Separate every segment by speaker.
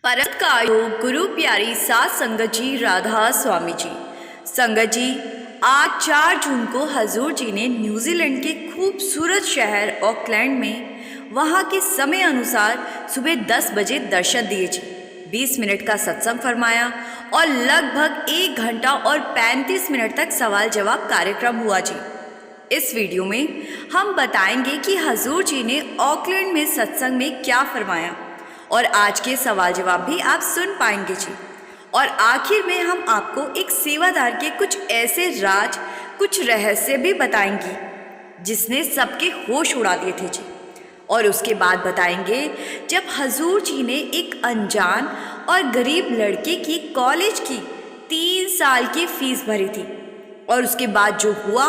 Speaker 1: परतकायो गुरु प्यारी सात संगत जी राधा स्वामी जी। संगत जी, आज 4 जून को हजूर जी ने न्यूजीलैंड के खूबसूरत शहर ऑकलैंड में वहाँ के समय अनुसार सुबह 10 बजे दर्शन दिए जी। 20 मिनट का सत्संग फरमाया और लगभग 1 घंटा और 35 मिनट तक सवाल जवाब कार्यक्रम हुआ जी। इस वीडियो में हम बताएंगे कि हजूर जी ने ऑकलैंड में सत्संग में क्या फरमाया और आज के सवाल जवाब भी आप सुन पाएंगे जी। और आखिर में हम आपको एक सेवादार के कुछ ऐसे राज, कुछ रहस्य भी बताएंगे जिसने सबके होश उड़ा दिए थे जी। और उसके बाद बताएंगे जब हजूर जी ने एक अनजान और गरीब लड़के की कॉलेज की 3 साल की फीस भरी थी और उसके बाद जो हुआ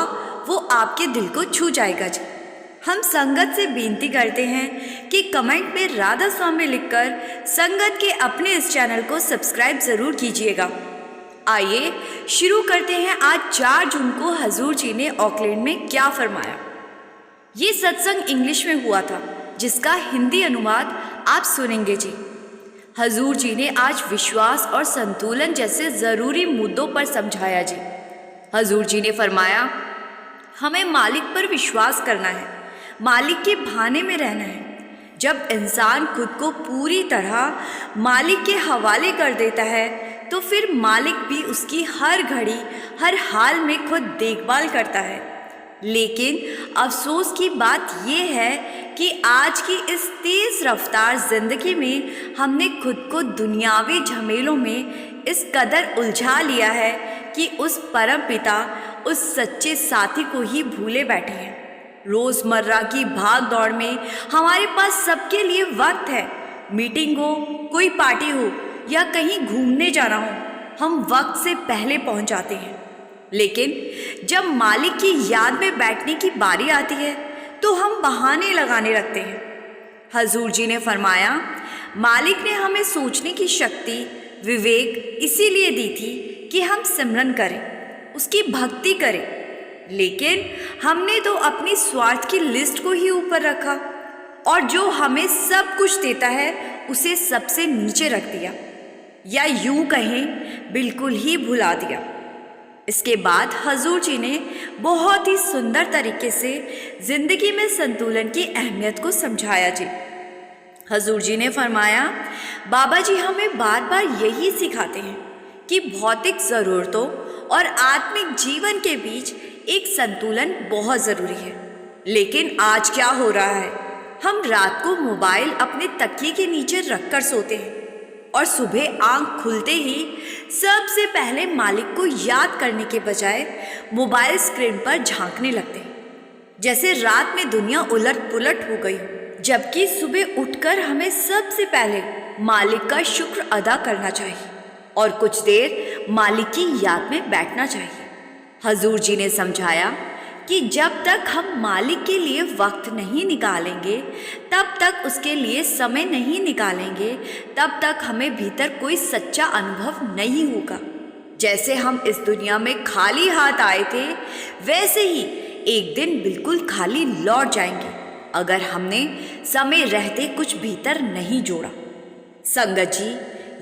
Speaker 1: वो आपके दिल को छू जाएगा जी। हम संगत से बेनती करते हैं कि कमेंट में राधा स्वामी लिखकर संगत के अपने इस चैनल को सब्सक्राइब ज़रूर कीजिएगा। आइए शुरू करते हैं आज 4 जून को हजूर जी ने ऑकलैंड में क्या फरमाया। ये सत्संग इंग्लिश में हुआ था जिसका हिंदी अनुवाद आप सुनेंगे जी। हजूर जी ने आज विश्वास और संतुलन जैसे ज़रूरी मुद्दों पर समझाया जी। हजूर जी ने फरमाया, हमें मालिक पर विश्वास करना है, मालिक के भाने में रहना है। जब इंसान खुद को पूरी तरह मालिक के हवाले कर देता है तो फिर मालिक भी उसकी हर घड़ी हर हाल में खुद देखभाल करता है। लेकिन अफसोस की बात यह है कि आज की इस तेज़ रफ्तार ज़िंदगी में हमने खुद को दुनियावी झमेलों में इस कदर उलझा लिया है कि उस परम पिता, उस सच्चे साथी को ही भूले बैठे हैं। रोज़मर्रा की भाग दौड़ में हमारे पास सबके लिए वक्त है। मीटिंग हो, कोई पार्टी हो या कहीं घूमने जाना हो, हम वक्त से पहले पहुंच जाते हैं। लेकिन जब मालिक की याद में बैठने की बारी आती है तो हम बहाने लगाने लगते हैं। हजूर जी ने फरमाया, मालिक ने हमें सोचने की शक्ति, विवेक इसीलिए दी थी कि हम सिमरन करें, उसकी भक्ति करें। लेकिन हमने तो अपनी स्वार्थ की लिस्ट को ही ऊपर रखा और जो हमें सब कुछ देता है उसे सबसे नीचे रख दिया, या यूं कहें बिल्कुल ही भुला दिया। इसके बाद हजूर जी ने बहुत ही सुंदर तरीके से ज़िंदगी में संतुलन की अहमियत को समझाया जी। हजूर जी ने फरमाया, बाबा जी हमें बार बार यही सिखाते हैं कि भौतिक ज़रूरतों और आत्मिक जीवन के बीच एक संतुलन बहुत ज़रूरी है। लेकिन आज क्या हो रहा है, हम रात को मोबाइल अपने तकिए के नीचे रखकर सोते हैं और सुबह आंख खुलते ही सबसे पहले मालिक को याद करने के बजाय मोबाइल स्क्रीन पर झांकने लगते हैं, जैसे रात में दुनिया उलट पुलट हो गई हो। जबकि सुबह उठकर हमें सबसे पहले मालिक का शुक्र अदा करना चाहिए और कुछ देर मालिक की याद में बैठना चाहिए। हजूर जी ने समझाया कि जब तक हम मालिक के लिए वक्त नहीं निकालेंगे, तब तक उसके लिए समय नहीं निकालेंगे, तब तक हमें भीतर कोई सच्चा अनुभव नहीं होगा। जैसे हम इस दुनिया में खाली हाथ आए थे, वैसे ही एक दिन बिल्कुल खाली लौट जाएंगे अगर हमने समय रहते कुछ भीतर नहीं जोड़ा। संगत जी,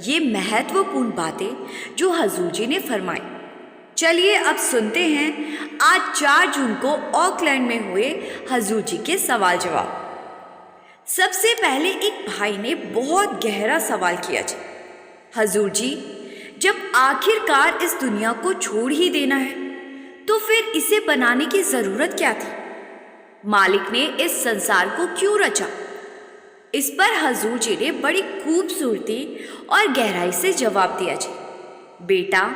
Speaker 1: ये महत्वपूर्ण बातें जो हजूर जी ने फरमाई। चलिए अब सुनते हैं आज 4 जून को ऑकलैंड में हुए हजूर जी के सवाल जवाब। सबसे पहले एक भाई ने बहुत गहरा सवाल किया जी, हजूर जी जब आखिरकार इस दुनिया को छोड़ ही देना है तो फिर इसे बनाने की ज़रूरत क्या थी? मालिक ने इस संसार को क्यों रचा? इस पर हजूर जी ने बड़ी खूबसूरती और गहराई से जवाब दिया जी, बेटा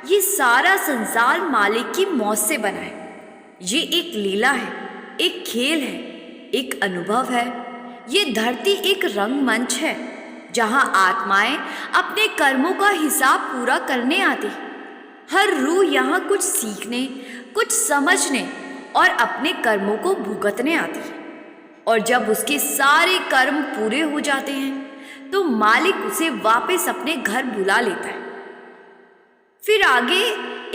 Speaker 1: ये सारा संसार मालिक की मौत से बना है। ये एक लीला है, एक खेल है, एक अनुभव है। ये धरती एक रंगमंच है जहाँ आत्माएं अपने कर्मों का हिसाब पूरा करने आती हैं। हर रूह यहाँ कुछ सीखने, कुछ समझने और अपने कर्मों को भुगतने आती है। और जब उसके सारे कर्म पूरे हो जाते हैं तो मालिक उसे वापस अपने घर बुला लेता है। फिर आगे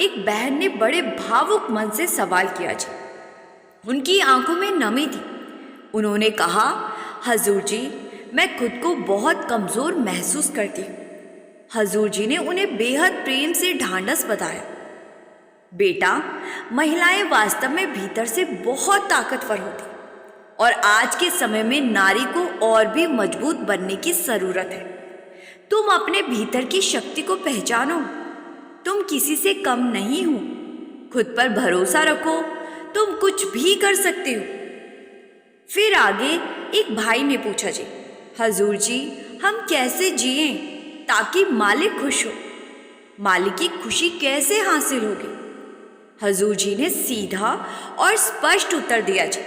Speaker 1: एक बहन ने बड़े भावुक मन से सवाल किया जी। उनकी आंखों में नमी थी। उन्होंने कहा, हजूर जी मैं खुद को बहुत कमज़ोर महसूस करती हूँ। हजूर जी ने उन्हें बेहद प्रेम से ढांढस बताया। बेटा, महिलाएं वास्तव में भीतर से बहुत ताकतवर होती और आज के समय में नारी को और भी मजबूत बनने की ज़रूरत है। तुम अपने भीतर की शक्ति को पहचानो। तुम किसी से कम नहीं हो। खुद पर भरोसा रखो, तुम कुछ भी कर सकते हो। फिर आगे एक भाई ने पूछा, जी हजूर जी, हम कैसे जिएं ताकि मालिक खुश हो? मालिक की खुशी कैसे हासिल होगी? हजूर जी ने सीधा और स्पष्ट उत्तर दिया, जी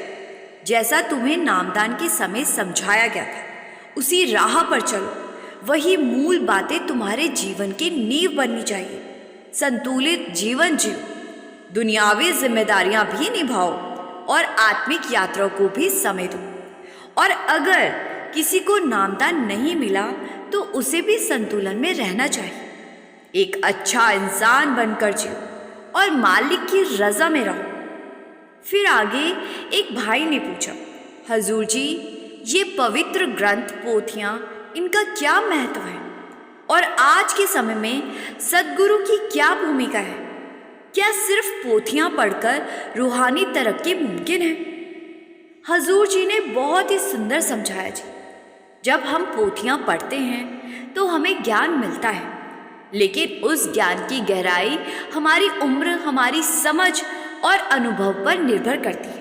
Speaker 1: जैसा तुम्हें नामदान के समय समझाया गया था उसी राह पर चलो। वही मूल बातें तुम्हारे जीवन की नींव बननी चाहिए। संतुलित जीवन जियो, दुनियावी जिम्मेदारियां भी निभाओ और आत्मिक यात्रा को भी समय दो। और अगर किसी को नामदान नहीं मिला तो उसे भी संतुलन में रहना चाहिए। एक अच्छा इंसान बनकर जियो और मालिक की रजा में रहो। फिर आगे एक भाई ने पूछा, हजूर जी, ये पवित्र ग्रंथ पोथियां, इनका क्या महत्व है और आज के समय में सद्गुरु की क्या भूमिका है? क्या सिर्फ पोथियां पढ़कर रूहानी तरक्की मुमकिन है? हजूर जी ने बहुत ही सुंदर समझाया, जी जब हम पोथियां पढ़ते हैं तो हमें ज्ञान मिलता है, लेकिन उस ज्ञान की गहराई हमारी उम्र, हमारी समझ और अनुभव पर निर्भर करती है।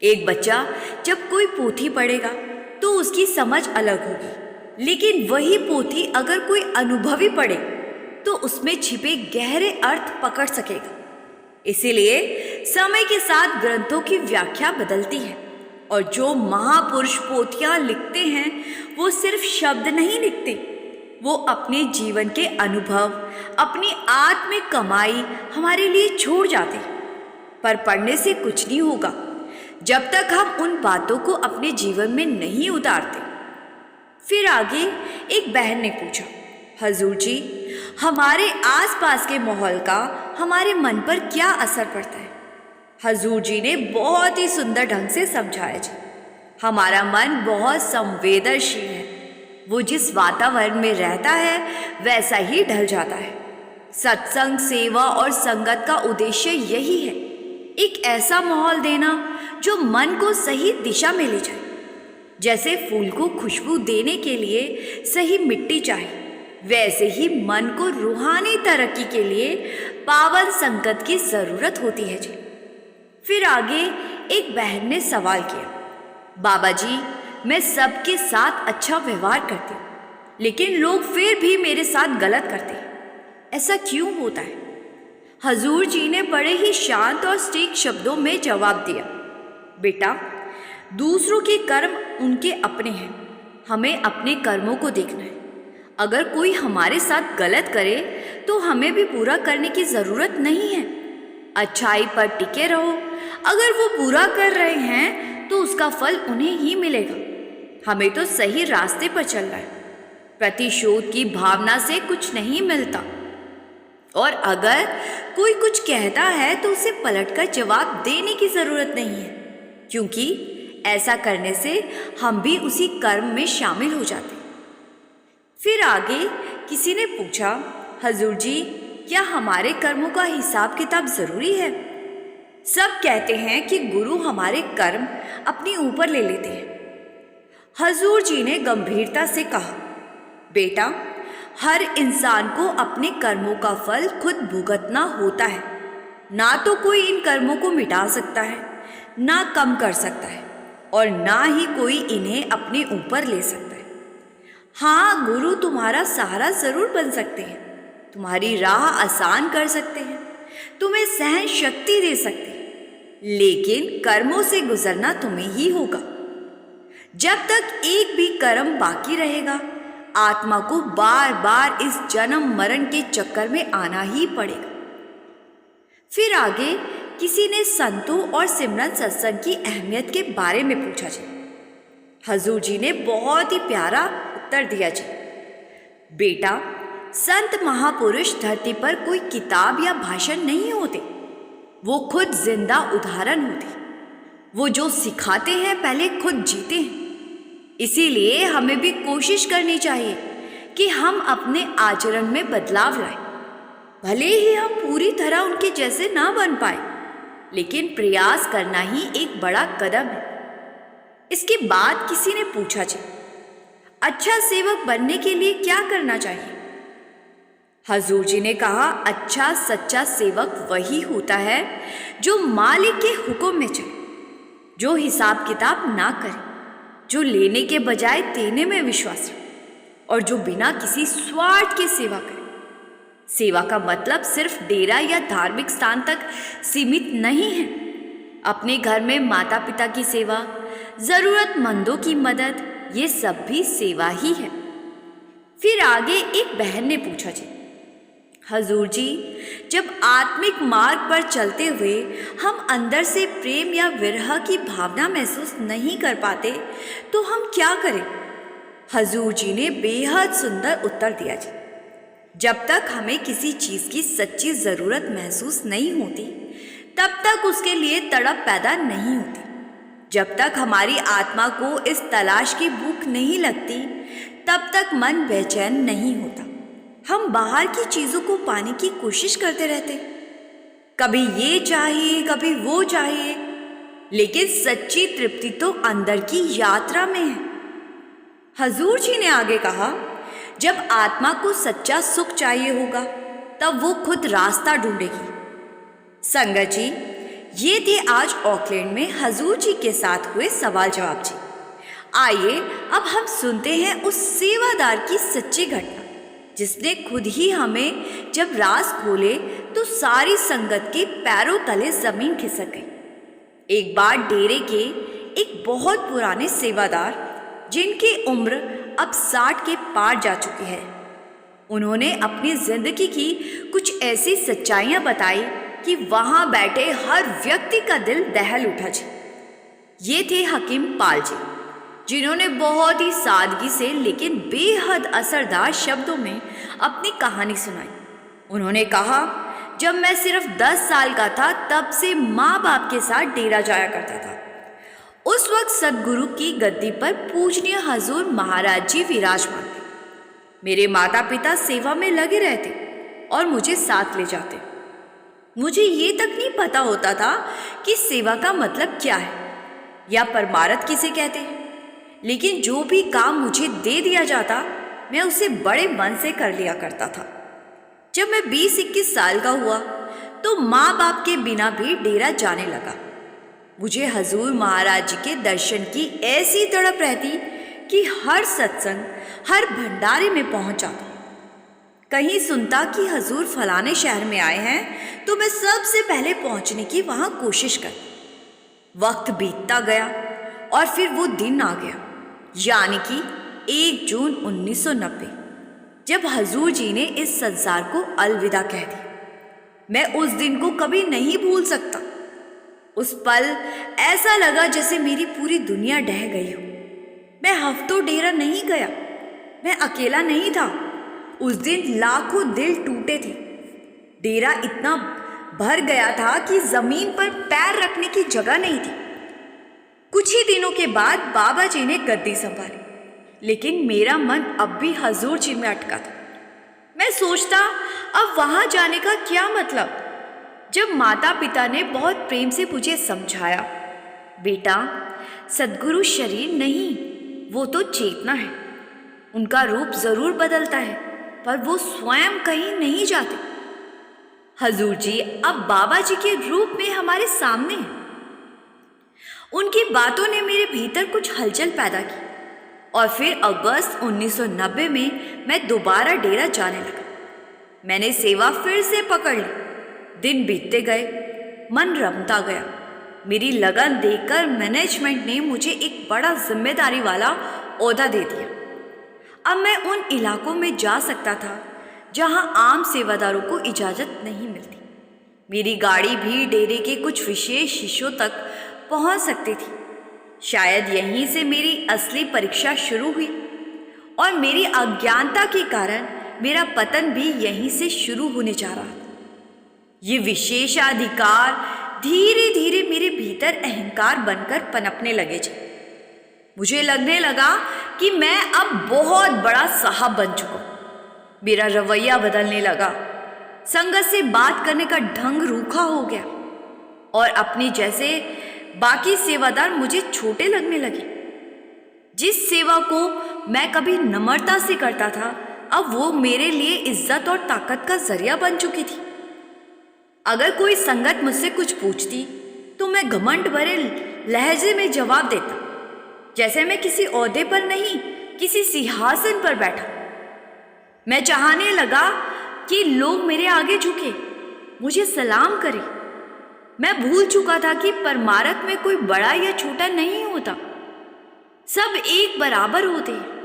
Speaker 1: एक बच्चा जब कोई पोथी पढ़ेगा तो उसकी समझ अलग होगी, लेकिन वही पोथी अगर कोई अनुभवी पढ़े तो उसमें छिपे गहरे अर्थ पकड़ सकेगा। इसीलिए समय के साथ ग्रंथों की व्याख्या बदलती है और जो महापुरुष पोथियां लिखते हैं वो सिर्फ शब्द नहीं लिखते, वो अपने जीवन के अनुभव, अपनी आत्मिक कमाई हमारे लिए छोड़ जाते हैं। पर पढ़ने से कुछ नहीं होगा जब तक हम उन बातों को अपने जीवन में नहीं उतारते। फिर आगे एक बहन ने पूछा, हजूर जी, हमारे आसपास के माहौल का हमारे मन पर क्या असर पड़ता है? हजूर जी ने बहुत ही सुंदर ढंग से समझाया, जी हमारा मन बहुत संवेदनशील है। वो जिस वातावरण में रहता है वैसा ही ढल जाता है। सत्संग, सेवा और संगत का उद्देश्य यही है, एक ऐसा माहौल देना जो मन को सही दिशा में ले जाए। जैसे फूल को खुशबू देने के लिए सही मिट्टी चाहिए, वैसे ही मन को रूहानी तरक्की के लिए पावन संगत की ज़रूरत होती है, जी। फिर आगे एक बहन ने सवाल किया, बाबा जी, मैं सबके साथ अच्छा व्यवहार करती हूँ, लेकिन लोग फिर भी मेरे साथ गलत करते हैं, ऐसा क्यों होता है? हजूर जी ने बड़े ही शांत और सटीक शब्दों में जवाब दिया, बेटा, दूसरों के कर्म उनके अपने हैं, हमें अपने कर्मों को देखना है। अगर कोई हमारे साथ गलत करे तो हमें भी पूरा करने की ज़रूरत नहीं है। अच्छाई पर टिके रहो। अगर वो बुरा कर रहे हैं तो उसका फल उन्हें ही मिलेगा। हमें तो सही रास्ते पर चलना है। प्रतिशोध की भावना से कुछ नहीं मिलता, और अगर कोई कुछ कहता है तो उसे पलटकर जवाब देने की ज़रूरत नहीं है, क्योंकि ऐसा करने से हम भी उसी कर्म में शामिल हो जाते हैं। फिर आगे किसी ने पूछा, हजूर जी, क्या हमारे कर्मों का हिसाब किताब ज़रूरी है? सब कहते हैं कि गुरु हमारे कर्म अपने ऊपर ले लेते हैं। हजूर जी ने गंभीरता से कहा, बेटा, हर इंसान को अपने कर्मों का फल खुद भुगतना होता है। ना तो कोई इन कर्मों को मिटा सकता है, ना कम कर सकता है, और ना ही कोई इन्हें अपने ऊपर ले सकता है। हाँ, गुरु तुम्हारा सहारा जरूर बन सकते हैं, तुम्हारी राह आसान कर सकते हैं, तुम्हें सहन शक्ति दे सकते हैं, लेकिन कर्मों से गुजरना तुम्हें ही होगा। जब तक एक भी कर्म बाकी रहेगा, आत्मा को बार बार इस जन्म मरण के चक्कर में आना ही पड़ेगा। फिर आगे किसी ने संतों और सिमरन सत्संग की अहमियत के बारे में पूछा, जी। हजूर जी ने बहुत ही प्यारा उत्तर दिया, जी। बेटा, संत महापुरुष धरती पर कोई किताब या भाषण नहीं होते, वो खुद जिंदा उदाहरण होते। वो जो सिखाते हैं पहले खुद जीते हैं। इसीलिए हमें भी कोशिश करनी चाहिए कि हम अपने आचरण में बदलाव लाएं। भले ही हम पूरी तरह उनके जैसे ना बन पाए, लेकिन प्रयास करना ही एक बड़ा कदम है। इसके बाद किसी ने पूछा, जी अच्छा सेवक बनने के लिए क्या करना चाहिए? हजूर जी ने कहा, अच्छा सच्चा सेवक वही होता है जो मालिक के हुक्म में चले, जो हिसाब किताब ना करे, जो लेने के बजाय देने में विश्वास रखे और जो बिना किसी स्वार्थ के सेवा करे। सेवा का मतलब सिर्फ डेरा या धार्मिक स्थान तक सीमित नहीं है। अपने घर में माता पिता की सेवा, जरूरतमंदों की मदद, ये सब भी सेवा ही है। फिर आगे एक बहन ने पूछा, जी हजूर जी, जब आत्मिक मार्ग पर चलते हुए हम अंदर से प्रेम या विरह की भावना महसूस नहीं कर पाते तो हम क्या करें? हजूर जी ने बेहद सुंदर उत्तर दिया, जी जब तक हमें किसी चीज़ की सच्ची ज़रूरत महसूस नहीं होती तब तक उसके लिए तड़प पैदा नहीं होती। जब तक हमारी आत्मा को इस तलाश की भूख नहीं लगती तब तक मन बेचैन नहीं होता। हम बाहर की चीज़ों को पाने की कोशिश करते रहते, कभी ये चाहिए कभी वो चाहिए, लेकिन सच्ची तृप्ति तो अंदर की यात्रा में है। हजूर जी ने आगे कहा, जब आत्मा को सच्चा सुख चाहिए होगा तब वो खुद रास्ता ढूंढेगी। संगत जी, ये थे आज ऑकलैंड में हजूर जी के साथ हुए सवाल जवाब जी। आइए अब हम सुनते हैं उस सेवादार की सच्ची घटना, जिसने खुद ही हमें जब राज खोले तो सारी संगत के पैरों तले जमीन खिसक गई। एक बार डेरे के एक बहुत पुराने सेवादार, जिनकी उम्र अब 60 के पार जा चुकी है, उन्होंने अपनी जिंदगी की कुछ ऐसी सच्चाइयां बताई कि वहां बैठे हर व्यक्ति का दिल दहल उठा जी। ये थे हकीम पाल जी, जिन्होंने बहुत ही सादगी से लेकिन बेहद असरदार शब्दों में अपनी कहानी सुनाई। उन्होंने कहा, जब मैं सिर्फ 10 साल का था तब से माँ बाप के साथ डेरा जाया करता था। उस वक्त सदगुरु की गद्दी पर पूजनीय हजूर महाराज जी विराजमान थे। मेरे माता पिता सेवा में लगे रहते और मुझे साथ ले जाते। मुझे ये तक नहीं पता होता था कि सेवा का मतलब क्या है या परमार्थ किसे कहते हैं, लेकिन जो भी काम मुझे दे दिया जाता मैं उसे बड़े मन से कर लिया करता था। जब मैं 20-21 साल का हुआ तो माँ बाप के बिना भी डेरा जाने लगा। मुझे हजूर महाराज जी के दर्शन की ऐसी तड़प रहती कि हर सत्संग, हर भंडारे में पहुंच जाता। कहीं सुनता कि हजूर फलाने शहर में आए हैं तो मैं सबसे पहले पहुंचने की वहां कोशिश करती। वक्त बीतता गया और फिर वो दिन आ गया, यानी कि 1 जून 1990, जब हजूर जी ने इस संसार को अलविदा कह दिया। मैं उस दिन को कभी नहीं भूल सकता। उस पल ऐसा लगा जैसे मेरी पूरी दुनिया ढह गई हो। मैं हफ्तों डेरा नहीं गया, मैं अकेला नहीं था। उस दिन लाखों दिल टूटे थे। डेरा इतना भर गया था कि जमीन पर पैर रखने की जगह नहीं थी। कुछ ही दिनों के बाद बाबा जी ने गद्दी संभाली, लेकिन मेरा मन अब भी हजूर जी में अटका था। मैं सोचता, अब वहां जाने का क्या मतलब। जब माता पिता ने बहुत प्रेम से मुझे समझाया, बेटा सद्गुरु शरीर नहीं, वो तो चेतना है। उनका रूप जरूर बदलता है पर वो स्वयं कहीं नहीं जाते। हजूर जी अब बाबा जी के रूप में हमारे सामने हैं। उनकी बातों ने मेरे भीतर कुछ हलचल पैदा की और फिर अगस्त 1990 में मैं दोबारा डेरा जाने लगा। मैंने सेवा फिर से पकड़ ली। दिन बीतते गए, मन रमता गया। मेरी लगन देखकर मैनेजमेंट ने मुझे एक बड़ा जिम्मेदारी वाला ओहदा दे दिया। अब मैं उन इलाकों में जा सकता था जहां आम सेवादारों को इजाज़त नहीं मिलती। मेरी गाड़ी भी डेरे के कुछ विशेष हिस्सों तक पहुंच सकती थी। शायद यहीं से मेरी असली परीक्षा शुरू हुई और मेरी अज्ञानता के कारण मेरा पतन भी यहीं से शुरू होने जा रहा था। ये विशेषाधिकार धीरे धीरे मेरे भीतर अहंकार बनकर पनपने लगे थे। मुझे लगने लगा कि मैं अब बहुत बड़ा साहब बन चुका। मेरा रवैया बदलने लगा। संगत से बात करने का ढंग रूखा हो गया और अपने जैसे बाकी सेवादार मुझे छोटे लगने लगे। जिस सेवा को मैं कभी नम्रता से करता था, अब वो मेरे लिए इज्जत और ताकत का जरिया बन चुकी थी। अगर कोई संगत मुझसे कुछ पूछती तो मैं घमंड भरे लहजे में जवाब देता, जैसे मैं किसी ओहदे पर नहीं, किसी सिंहासन पर बैठा। मैं चाहने लगा कि लोग मेरे आगे झुके, मुझे सलाम करें। मैं भूल चुका था कि परमार्थ में कोई बड़ा या छोटा नहीं होता, सब एक बराबर होते हैं।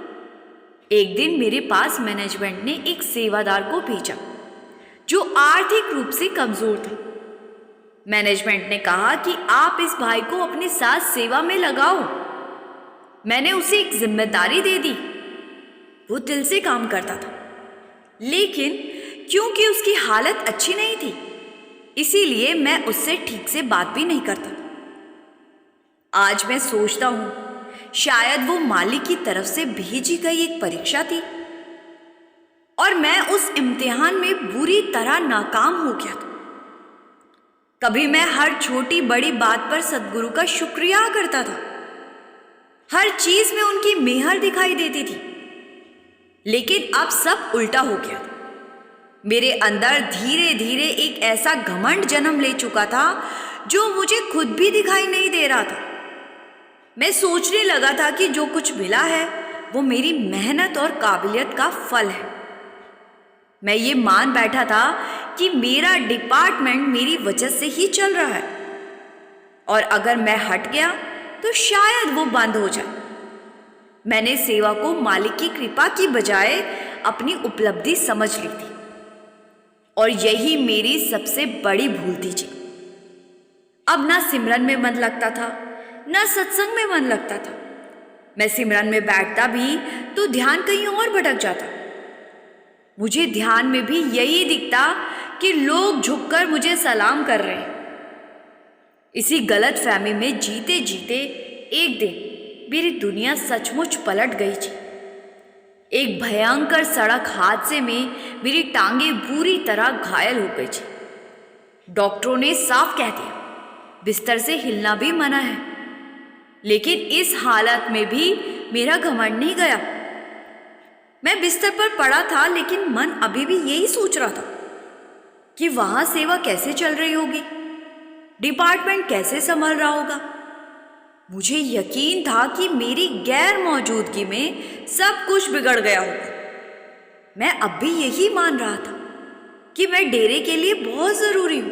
Speaker 1: एक दिन मेरे पास मैनेजमेंट ने एक सेवादार को भेजा जो आर्थिक रूप से कमजोर था। मैनेजमेंट ने कहा कि आप इस भाई को अपने साथ सेवा में लगाओ। मैंने उसे एक जिम्मेदारी दे दी। वो दिल से काम करता था, लेकिन क्योंकि उसकी हालत अच्छी नहीं थी, इसीलिए मैं उससे ठीक से बात भी नहीं करता। आज मैं सोचता हूं, शायद वो मालिक की तरफ से भेजी गई एक परीक्षा थी और मैं उस इम्तिहान में बुरी तरह नाकाम हो गया था। कभी मैं हर छोटी बड़ी बात पर सद्गुरु का शुक्रिया करता था, हर चीज में उनकी मेहर दिखाई देती थी, लेकिन अब सब उल्टा हो गया था। मेरे अंदर धीरे धीरे एक ऐसा घमंड जन्म ले चुका था जो मुझे खुद भी दिखाई नहीं दे रहा था। मैं सोचने लगा था कि जो कुछ मिला है वो मेरी मेहनत और काबिलियत का फल है। मैं ये मान बैठा था कि मेरा डिपार्टमेंट मेरी वजह से ही चल रहा है और अगर मैं हट गया तो शायद वो बंद हो जाए। मैंने सेवा को मालिक की कृपा की बजाय अपनी उपलब्धि समझ ली थी और यही मेरी सबसे बड़ी भूल थी जी। अब ना सिमरन में मन लगता था, ना सत्संग में मन लगता था। मैं सिमरन में बैठता भी तो ध्यान कहीं और भटक जाता। मुझे ध्यान में भी यही दिखता कि लोग झुककर मुझे सलाम कर रहे हैं। इसी गलत फहमी में जीते जीते एक दिन मेरी दुनिया सचमुच पलट गई जी। एक भयंकर सड़क हादसे में मेरी टांगें बुरी तरह घायल हो गई जी। डॉक्टरों ने साफ कह दिया बिस्तर से हिलना भी मना है, लेकिन इस हालत में भी मेरा घमंड नहीं गया। मैं बिस्तर पर पड़ा था, लेकिन मन अभी भी यही सोच रहा था कि वहां सेवा कैसे चल रही होगी, डिपार्टमेंट कैसे संभल रहा होगा। मुझे यकीन था कि मेरी गैर मौजूदगी में सब कुछ बिगड़ गया होगा। मैं अब भी यही मान रहा था कि मैं डेरे के लिए बहुत जरूरी हूं।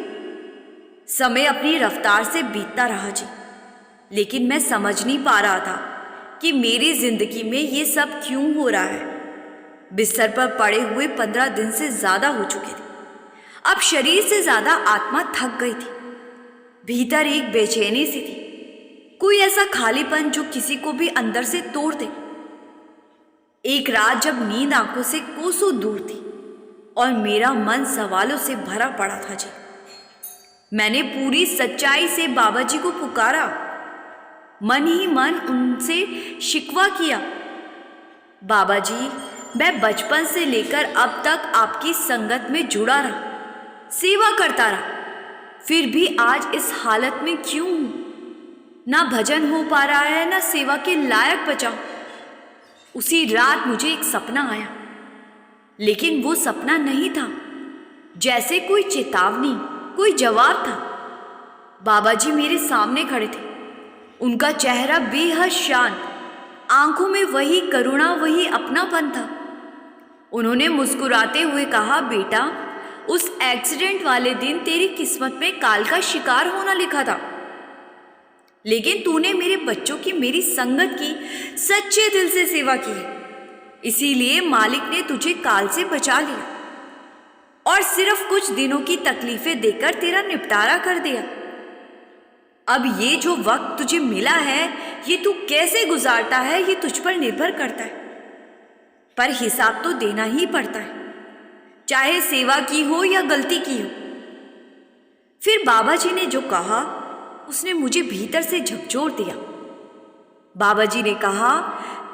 Speaker 1: समय अपनी रफ्तार से बीतता रहा जी, लेकिन मैं समझ नहीं पा रहा था कि मेरी जिंदगी में ये सब क्यों हो रहा है। बिस्तर पर पड़े हुए 15 दिन से ज्यादा हो चुके थे। अब शरीर से ज्यादा आत्मा थक गई थी। भीतर एक बेचैनी सी थी, कोई ऐसा खालीपन जो किसी को भी अंदर से तोड़ दे। एक रात जब नींद आंखों से कोसों दूर थी और मेरा मन सवालों से भरा पड़ा था जी, मैंने पूरी सच्चाई से बाबा जी को पुकारा। मन ही मन उनसे शिकवा किया, बाबा जी, मैं बचपन से लेकर अब तक आपकी संगत में जुड़ा रहा, सेवा करता रहा, फिर भी आज इस हालत में क्यों हूं? ना भजन हो पा रहा है, ना सेवा के लायक बचा। उसी रात मुझे एक सपना आया, लेकिन वो सपना नहीं था, जैसे कोई चेतावनी, कोई जवाब था। बाबा जी मेरे सामने खड़े थे। उनका चेहरा बेहद शांत, आंखों में वही करुणा, वही अपनापन था। उन्होंने मुस्कुराते हुए कहा, बेटा, उस एक्सीडेंट वाले दिन तेरी किस्मत में काल का शिकार होना लिखा था, लेकिन तूने मेरे बच्चों की, मेरी संगत की, सच्चे दिल से सेवा की है, इसीलिए मालिक ने तुझे काल से बचा लिया और सिर्फ कुछ दिनों की तकलीफें देकर तेरा निपटारा कर दिया। अब ये जो वक्त तुझे मिला है, ये तू कैसे गुजारता है, ये तुझ पर निर्भर करता है, पर हिसाब तो देना ही पड़ता है, चाहे सेवा की हो या गलती की हो। फिर बाबा जी ने जो कहा, उसने मुझे भीतर से झकझोर दिया। बाबा जी ने कहा,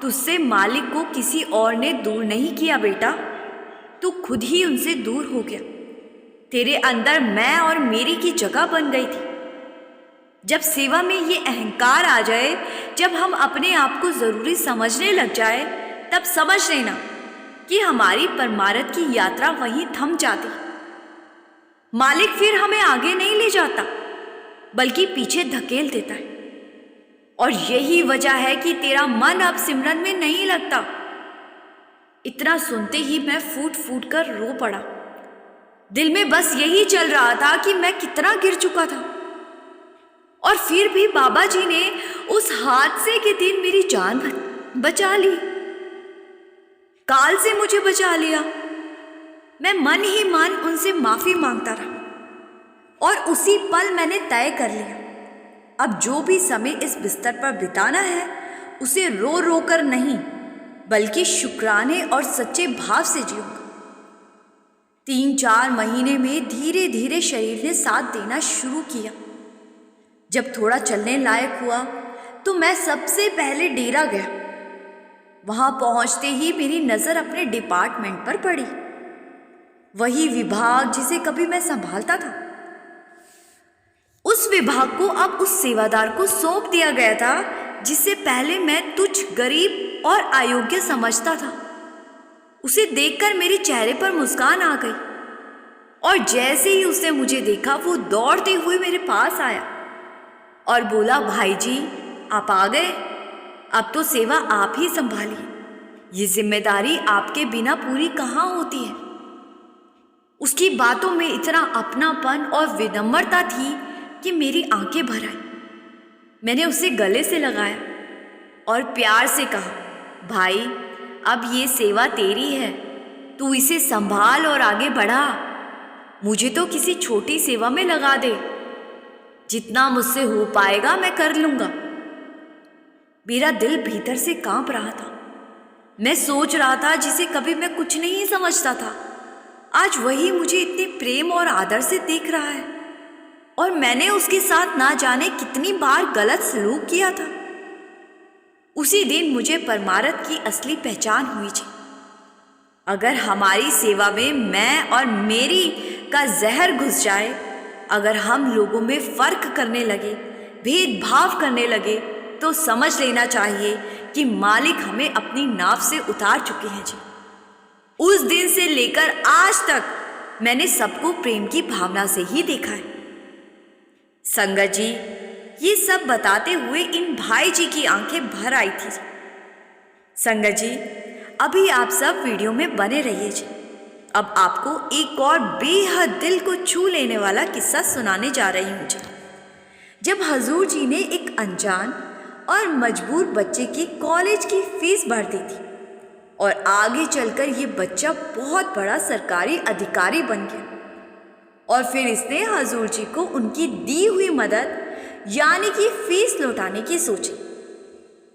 Speaker 1: तुझसे मालिक को किसी और ने दूर नहीं किया बेटा, तू खुद ही उनसे दूर हो गया। तेरे अंदर मैं और मेरी की जगह बन गई थी। जब सेवा में ये अहंकार आ जाए, जब हम अपने आप को ज़रूरी समझने लग जाए, तब समझ लेना कि हमारी परमार्थ की यात्रा वहीं थम जाती। मालिक फिर हमें आगे नहीं ले जाता, बल्कि पीछे धकेल देता है। और यही वजह है कि तेरा मन अब सिमरन में नहीं लगता। इतना सुनते ही मैं फूट फूट कर रो पड़ा। दिल में बस यही चल रहा था कि मैं कितना गिर चुका था, और फिर भी बाबा जी ने उस हादसे के दिन मेरी जान बचा ली, काल से मुझे बचा लिया। मैं मन ही मन उनसे माफी मांगता रहा, और उसी पल मैंने तय कर लिया, अब जो भी समय इस बिस्तर पर बिताना है उसे रो रो कर नहीं, बल्कि शुक्राने और सच्चे भाव से जीऊंगा। 3-4 महीने में धीरे धीरे शरीर ने साथ देना शुरू किया। जब थोड़ा चलने लायक हुआ तो मैं सबसे पहले डेरा गया। वहां पहुंचते ही मेरी नजर अपने डिपार्टमेंट पर पड़ी, वही विभाग जिसे कभी मैं संभालता था। उस विभाग को अब उस सेवादार को सौंप दिया गया था जिसे पहले मैं तुच्छ, गरीब और अयोग्य समझता था। उसे देखकर मेरे चेहरे पर मुस्कान आ गई, और जैसे ही उसने मुझे देखा वो दौड़ते हुए मेरे पास आया और बोला, भाई जी आप आ गए, अब तो सेवा आप ही संभालिए, ये जिम्मेदारी आपके बिना पूरी कहाँ होती है। उसकी बातों में इतना अपनापन और विनम्रता थी कि मेरी आंखें भर आई। मैंने उसे गले से लगाया और प्यार से कहा, भाई अब ये सेवा तेरी है, तू इसे संभाल और आगे बढ़ा। मुझे तो किसी छोटी सेवा में लगा दे, जितना मुझसे हो पाएगा मैं कर लूंगा। मेरा दिल भीतर से कांप रहा था। मैं सोच रहा था जिसे कभी मैं कुछ नहीं समझता था, आज वही मुझे इतने प्रेम और आदर से देख रहा है, और मैंने उसके साथ ना जाने कितनी बार गलत सलूक किया था। उसी दिन मुझे परमार्थ की असली पहचान हुई थी। अगर हमारी सेवा में मैं और मेरी का जहर घुस जाए, अगर हम लोगों में फर्क करने लगे, भेदभाव करने लगे, तो समझ लेना चाहिए कि मालिक हमें अपनी नाव से उतार चुके हैं जी। उस दिन से लेकर आज तक मैंने सबको प्रेम की भावना से ही देखा है। संगत जी, ये सब बताते हुए इन भाई जी की आंखें भर आई थी। संगत जी, अभी आप सब वीडियो में बने रहिए जी। अब आपको एक और बेहद दिल को छू लेने वाला किस्सा सुनाने जा रही हूँ जी। जब हजूर जी ने एक अनजान और मजबूर बच्चे की कॉलेज की फीस भर दी थी, और आगे चलकर ये बच्चा बहुत बड़ा सरकारी अधिकारी बन गया, और फिर इसने हजूर जी को उनकी दी हुई मदद यानी कि फीस लौटाने की सोची,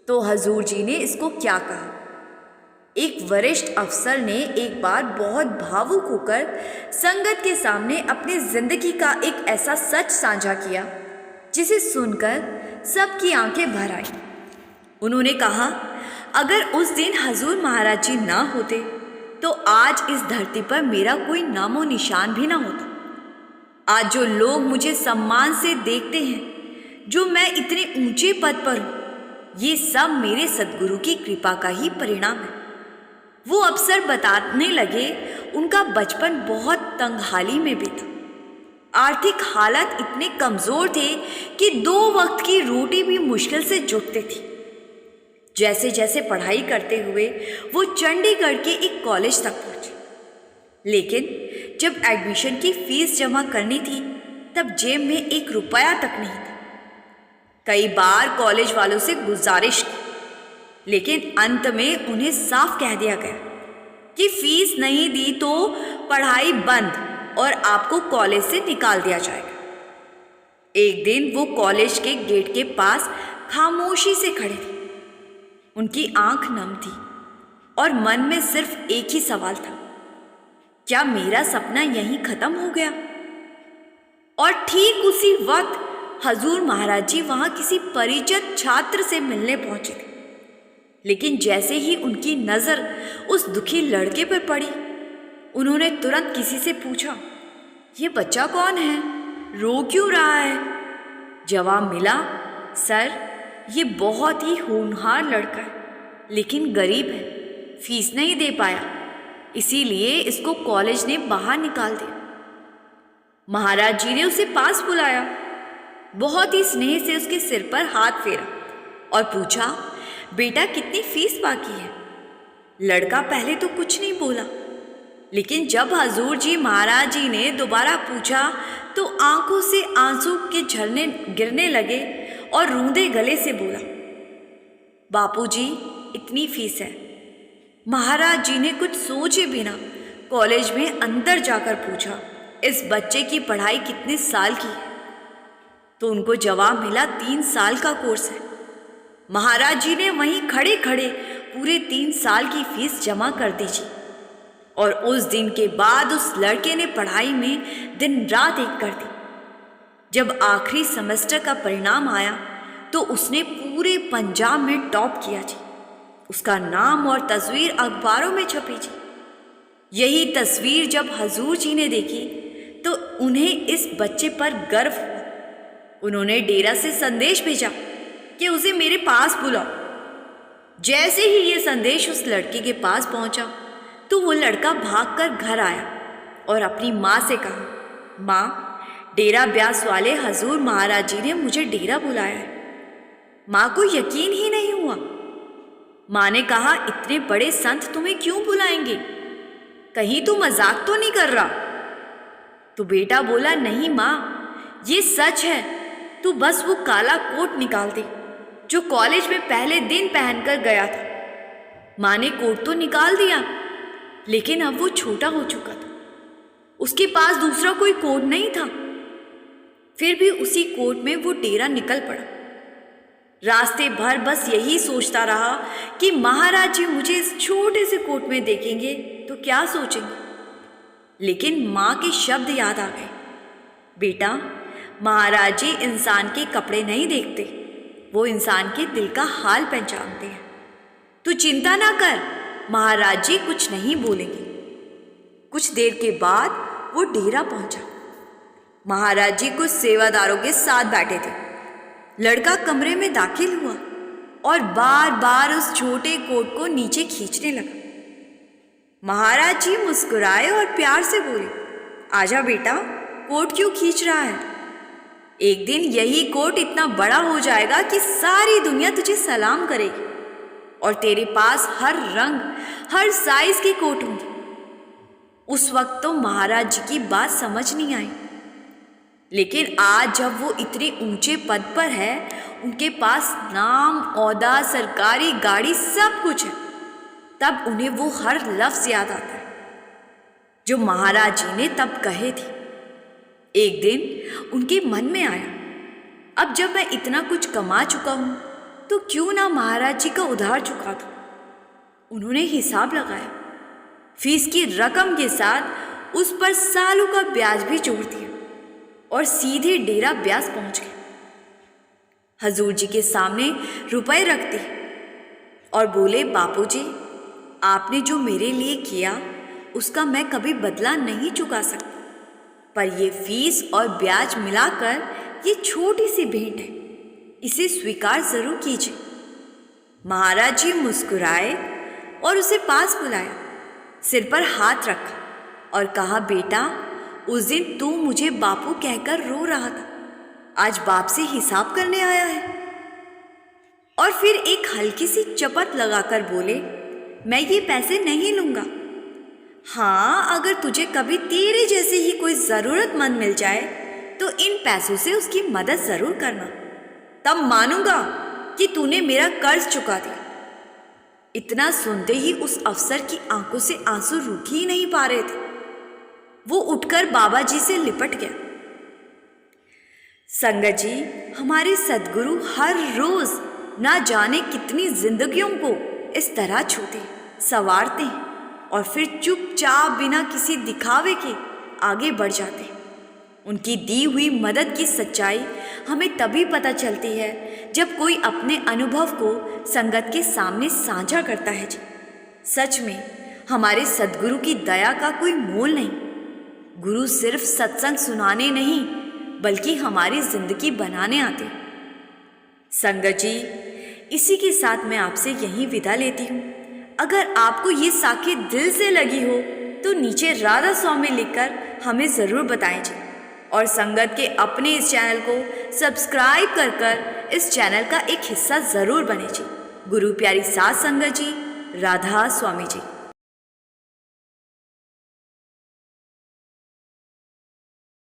Speaker 1: तो हजूर जी ने इसको क्या कहा। एक वरिष्ठ अफसर ने एक बार बहुत भावुक होकर संगत के सामने अपनी जिंदगी का एक ऐसा सच साझा किया जिसे सुनकर सबकी आंखें भर आई। उन्होंने कहा, अगर उस दिन हजूर महाराज जी ना होते तो आज इस धरती पर मेरा कोई नामो निशान भी ना होता। आज जो लोग मुझे सम्मान से देखते हैं, जो मैं इतने ऊंचे पद पर हूँ, ये सब मेरे सद्गुरु की कृपा का ही परिणाम है। वो अफसर बताने लगे, उनका बचपन बहुत तंगहाली में बीता। आर्थिक हालत इतने कमज़ोर थे कि 2 वक्त की रोटी भी मुश्किल से जुटती थी। जैसे जैसे पढ़ाई करते हुए वो चंडीगढ़ के एक कॉलेज तक पहुँचे, लेकिन जब एडमिशन की फीस जमा करनी थी तब जेब में 1 रुपया तक नहीं था। कई बार कॉलेज वालों से गुजारिश की, लेकिन अंत में उन्हें साफ कह दिया गया कि फीस नहीं दी तो पढ़ाई बंद और आपको कॉलेज से निकाल दिया जाएगा। एक दिन वो कॉलेज के गेट के पास खामोशी से खड़े थे। उनकी आंख नम थी और मन में सिर्फ एक ही सवाल था, क्या मेरा सपना यहीं खत्म हो गया? और ठीक उसी वक्त हजूर महाराज जी वहाँ किसी परिचित छात्र से मिलने पहुँचे थे, लेकिन जैसे ही उनकी नज़र उस दुखी लड़के पर पड़ी, उन्होंने तुरंत किसी से पूछा, ये बच्चा कौन है, रो क्यों रहा है? जवाब मिला, सर ये बहुत ही होनहार लड़का है, लेकिन गरीब है, फीस नहीं दे पाया, इसीलिए इसको कॉलेज ने बाहर निकाल दिया। महाराज जी ने उसे पास बुलाया, बहुत ही स्नेह से उसके सिर पर हाथ फेरा और पूछा, बेटा कितनी फीस बाकी है? लड़का पहले तो कुछ नहीं बोला, लेकिन जब हजूर जी महाराज जी ने दोबारा पूछा तो आंखों से आंसू के झरने गिरने लगे और रूंधे गले से बोला, बापूजी इतनी फीस है। महाराज जी ने कुछ सोचे बिना कॉलेज में अंदर जाकर पूछा, इस बच्चे की पढ़ाई कितने साल की है? तो उनको जवाब मिला, 3 साल का कोर्स है। महाराज जी ने वहीं खड़े खड़े पूरे 3 साल की फीस जमा कर दीजिए। और उस दिन के बाद उस लड़के ने पढ़ाई में दिन रात एक कर दी। जब आखिरी सेमेस्टर का परिणाम आया तो उसने पूरे पंजाब में टॉप किया जी। उसका नाम और तस्वीर अखबारों में छपी जी। यही तस्वीर जब हजूर जी ने देखी तो उन्हें इस बच्चे पर गर्व हुआ। उन्होंने डेरा से संदेश भेजा कि उसे मेरे पास बुलाओ। जैसे ही ये संदेश उस लड़के के पास पहुंचा तो वो लड़का भागकर घर आया और अपनी माँ से कहा, माँ डेरा ब्यास वाले हजूर महाराज जी ने मुझे डेरा बुलाया है। माँ को यकीन ही नहीं हुआ। माँ ने कहा, इतने बड़े संत तुम्हें क्यों बुलाएंगे? कहीं तू मजाक तो नहीं कर रहा? तो बेटा बोला, नहीं माँ ये सच है, तू बस वो काला कोट निकाल दे जो कॉलेज में पहले दिन पहनकर गया था। माँ ने कोट तो निकाल दिया, लेकिन अब वो छोटा हो चुका था। उसके पास दूसरा कोई कोट नहीं था। फिर भी उसी कोट में वो डेरा निकल पड़ा। रास्ते भर बस यही सोचता रहा कि महाराज जी मुझे इस छोटे से कोट में देखेंगे तो क्या सोचेंगे। लेकिन माँ के शब्द याद आ गए, बेटा महाराज जी इंसान के कपड़े नहीं देखते, वो इंसान के दिल का हाल पहचानते हैं। तू चिंता ना कर, महाराज जी कुछ नहीं बोलेंगे। कुछ देर के बाद वो डेरा पहुंचा। महाराज जी कुछ सेवादारों के साथ बैठे थे। लड़का कमरे में दाखिल हुआ और बार बार उस छोटे कोट को नीचे खींचने लगा। महाराज जी मुस्कुराए और प्यार से बोले, आजा बेटा, कोट क्यों खींच रहा है? एक दिन यही कोट इतना बड़ा हो जाएगा कि सारी दुनिया तुझे सलाम करेगी और तेरे पास हर रंग हर साइज के कोट होंगे। उस वक्त तो महाराज जी की बात समझ नहीं आई, लेकिन आज जब वो इतने ऊंचे पद पर है, उनके पास नाम, ओहदा, सरकारी गाड़ी सब कुछ है, तब उन्हें वो हर लफ्ज याद आता है जो महाराज जी ने तब कहे थे। एक दिन उनके मन में आया, अब जब मैं इतना कुछ कमा चुका हूं तो क्यों ना महाराज जी का उधार चुका दूं। उन्होंने हिसाब लगाया, फीस की रकम के साथ उस पर सालों का ब्याज भी जोड़ दिया और सीधे डेरा ब्यास पहुंच गए। हजूर जी के सामने रुपए रख दिए और बोले, बापूजी आपने जो मेरे लिए किया उसका मैं कभी बदला नहीं चुका सकता, पर ये फीस और ब्याज मिलाकर ये छोटी सी भेंट है, इसे स्वीकार जरूर कीजिए। महाराज जी मुस्कुराए और उसे पास बुलाया, सिर पर हाथ रखा और कहा, बेटा उस दिन तू मुझे बापू कहकर रो रहा था, आज बाप से हिसाब करने आया है। और फिर एक हल्की सी चपत लगाकर बोले, मैं ये पैसे नहीं लूंगा। हाँ, अगर तुझे कभी तेरे जैसे ही कोई ज़रूरतमंद मिल जाए तो इन पैसों से उसकी मदद ज़रूर करना, तब मानूंगा कि तूने मेरा कर्ज चुका दिया। इतना सुनते ही उस अफसर की आंखों से आंसू रुक ही नहीं पा रहे थे। वो उठकर बाबा जी से लिपट गया। संगत जी, हमारे सद्गुरु हर रोज ना जाने कितनी जिंदगियों को इस तरह छूते, संवारते हैं और फिर चुपचाप बिना किसी दिखावे के आगे बढ़ जाते हैं। उनकी दी हुई मदद की सच्चाई हमें तभी पता चलती है जब कोई अपने अनुभव को संगत के सामने साझा करता है जी। सच में हमारे सद्गुरु की दया का कोई मोल नहीं। गुरु सिर्फ सत्संग सुनाने नहीं बल्कि हमारी जिंदगी बनाने आते। संगत जी, इसी के साथ मैं आपसे यहीं विदा लेती हूँ। अगर आपको ये साखी दिल से लगी हो तो नीचे राधा स्वामी लिखकर हमें ज़रूर बताएं जी। और संगत के अपने इस चैनल को सब्सक्राइब कर इस चैनल का एक हिस्सा ज़रूर बने जी। गुरु प्यारी सात संगत जी, राधा स्वामी जी।